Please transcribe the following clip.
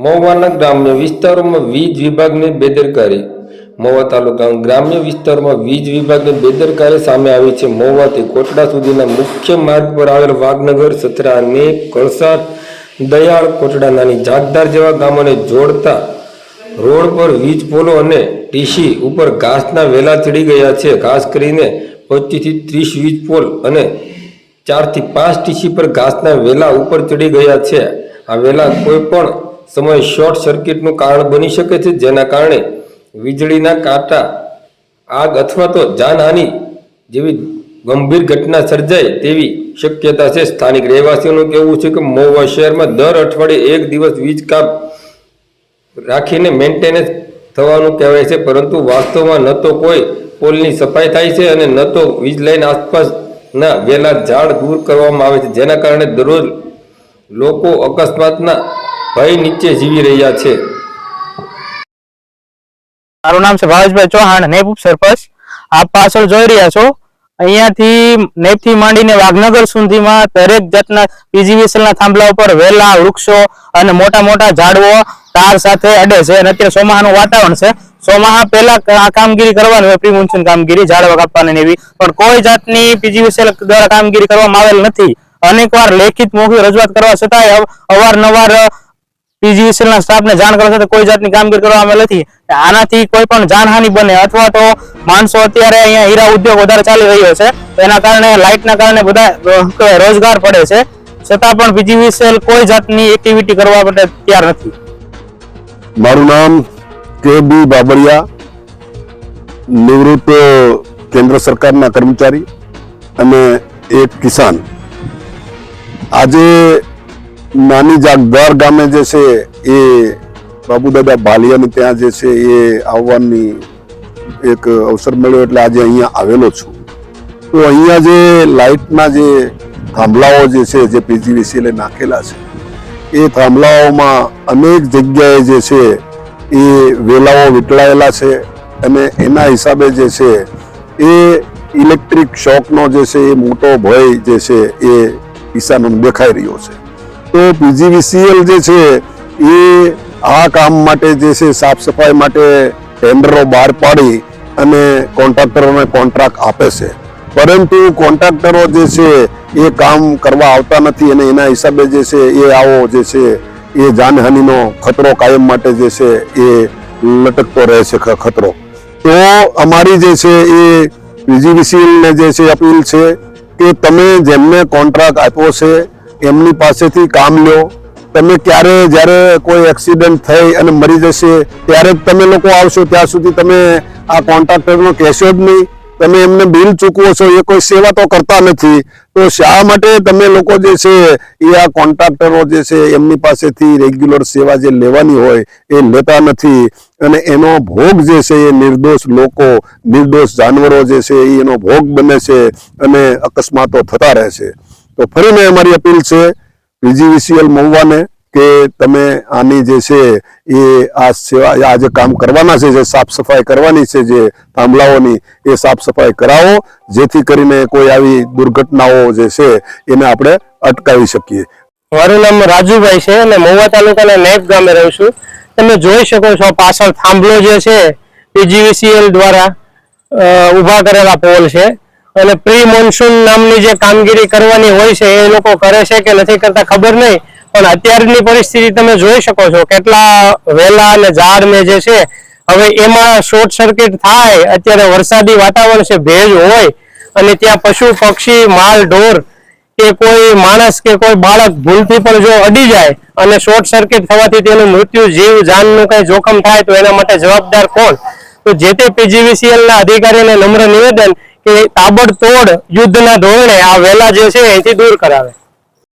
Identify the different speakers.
Speaker 1: મહુવાના ગ્રામ્ય વિસ્તારોમાં વીજ વિભાગની બેદરકારી. મહુવા તાલુકા ગ્રામ્ય વિસ્તારોમાં વીજ વિભાગની બેદરકારી સામે આવી છે. મહુવાથી કોટડા સુધીના મુખ્ય માર્ગ પર આવેલ વાઘનગર, સથરા, નેક, કળસાડ, દયાળ, કોટડા, નાની જાગદાર જેવા ગામોને જોડતા રોડ પર વીજ પોલો અને ટીસી ઉપર ઘાસના વેલા ચડી ગયા છે. ખાસ કરીને 25 થી 30 વીજ પોલ અને 4 થી 5 ટીસી પર ઘાસના વેલા ઉપર ચડી ગયા છે. આ વેલા કોઈ પણ સમય શોર્ટ સર્કિટનું કારણ બની શકે છે, જેના કારણે વીજળીના કાંટા, આગ અથવા તો જાનહાનિ જેવી ગંભીર ઘટના સર્જાય તેવી શક્યતા છે. સ્થાનિક રહેવાસીઓનું કહેવું છે કે મહુવા શહેરમાં દર અઠવાડિયે એક દિવસ વીજ કાપ રાખીને મેન્ટેનન્સ થવાનું કહેવાય છે, પરંતુ વાસ્તવમાં ન તો કોઈ પોલની સફાઈ થાય છે અને ન તો વીજ લાઈન આસપાસના વેલા ઝાડ દૂર કરવામાં આવે છે, જેના કારણે દરરોજ લોકો અકસ્માતના ભય નીચે જીવી રહ્યા છે.
Speaker 2: મારું નામ છે ભાવેશભાઈ ચૌહાણ, નેપ ઉપસરપંચ. આપ પાછળ જોઈ રહ્યા છો, અહીંયાથી નેપથી માંડીને વાઘનગર સુધીમાં દરેક જાતના પીજીવીસીએલના થાંભલા ઉપર વેલા, વૃક્ષો અને મોટા મોટા ઝાડવો તાર સાથે અડે છે. અને અત્યારે ચોમાહાનું વાતાવરણ છે. ચોમાહા પહેલા આ કામગીરી કરવાની હોય, પ્રી મોન્સૂન કામગીરી, ઝાડવા કાપવાની એવી, પણ કોઈ જાતની પીજીવીસીએલ દ્વારા કામગીરી કરવામાં આવેલ નથી. અનેકવાર લેખિત મૌખિક રજૂઆત કરવા છતાંય અવારનવાર પીજીવીસીએલના સ્ટાફને જાણ કરવા છતાં કોઈ જાતની કામગીરી કરવામાં આવેલ નથી. આનાથી કોઈ પણ જાનહાનિ બને અથવા તો માણસો, અત્યારે અહીંયા હીરા ઉદ્યોગ વધારે ચાલી રહ્યો છે, એના કારણે લાઇટના કારણે બધા રોજગાર પડે છે, છતાં પણ પીજીવીસીએલ કોઈ જાતની એક્ટિવિટી કરવા માટે તૈયાર નથી.
Speaker 3: મારું નામ કે.બી. બાબરિયા, નિવૃત્ત કેન્દ્ર સરકારના કર્મચારી અને એક કિસાન. આજે નાની જાગદાર ગામે જે છે એ બાબુદાદા ભાલિયાને ત્યાં જે છે એ આવવાની એક અવસર મળ્યો એટલે આજે અહીંયા આવેલો છું. તો અહીંયા જે લાઇટના જે થાંભલાઓ જે છે, જે પીજીવીસીએલે નાખેલા છે, એ થાંભલાઓમાં અનેક જગ્યાએ જે છે એ વેલાઓ વીંટળાયેલા છે અને એના હિસાબે જે છે એ ઇલેક્ટ્રિક શોકનો જે છે એ મોટો ભય જે છે એ કિસાનોને દેખાઈ રહ્યો છે. તો પીજીવીસીએલ જે છે એ આ કામ માટે જે છે સાફ સફાઈ માટે ટેન્ડરો બહાર પાડી અને કોન્ટ્રાક્ટરોને કોન્ટ્રાક્ટ આપે છે, પરંતુ કોન્ટ્રાક્ટરો જે છે એ કામ કરવા આવતા નથી અને એના હિસાબે જે છે એ આવો જે છે એ જાનહાનિનો ખતરો કાયમ માટે જે છે એ લટકતો રહે છે ખતરો. તો અમારી જે છે એ પીજીવીસીએલને જે છે અપીલ છે કે તમે જેમને કોન્ટ્રાક્ટ આપ્યો છે એમની પાસેથી કામ લ્યો. તમે જ્યારે કોઈ એક્સિડન્ટ થઈ અને મરી જશે ત્યારે જ તમે લોકો આવશો, ત્યાં સુધી તમે આ કોન્ટ્રાક્ટરનો કહેશો જ નહીં. તમે એમને બિલ ચૂકવો છો, એ કોઈ સેવા તો કરતા નથી, તો શા માટે તમે લોકો જે છે એ આ કોન્ટ્રાક્ટરો જે છે એમની પાસેથી રેગ્યુલર સેવા જે લેવાની હોય એ લેતા નથી અને એનો ભોગ જે છે એ નિર્દોષ લોકો, નિર્દોષ જાનવરો જે છે એનો ભોગ બને છે અને અકસ્માતો થતા રહે છે. તો ફરીને અમારી અપીલ છે પીજીવીસીએલ મહુવાને કે તમે આની જે છે એ આ સેવા, આ જે કામ કરવાના છે, જે સાફ સફાઈ કરવાની છે, જે થાંભલાઓની એ સાફ સફાઈ કરાવો, જેથી કરીને કોઈ આવી દુર્ઘટનાઓ જે છે એને આપણે અટકાવી શકીએ.
Speaker 2: મારું નામ રાજુભાઈ છે અને મહુવા તાલુકાના નેપ ગામે રહું છું. તમે જોઈ શકો છો પાછળ થાંભલો જે છે પીજીવીસીએલ દ્વારા ઊભા કરેલા પોલ છે અને પ્રી મોન્સૂન નામની જે કામગીરી કરવાની હોય છે એ લોકો કરે છે કે નથી કરતા ખબર નહીં, પણ અત્યારની પરિસ્થિતિ તમે જોઈ શકો છો કેટલા વેલા અને ઝાડને જે છે હવે એમાં શોર્ટ સર્કિટ થાય. અત્યારે વરસાદી વાતાવરણ છે, ભેજ હોય અને ત્યાં પશુ પક્ષી, માલ ઢોર કે કોઈ માણસ કે કોઈ બાળક ભૂલથી પણ જો અડી જાય અને શોર્ટ સર્કિટ થવાથી તેનું મૃત્યુ, જીવ જાનનું કઈ જોખમ થાય તો એના માટે જવાબદાર કોણ? તો જે તે પીજીવીસીએલના અધિકારીઓને નમ્ર નિવેદન કે તાબડતોડ યુદ્ધના ધોરણે આ વેલા જે છે અહીંથી દૂર કરાવે.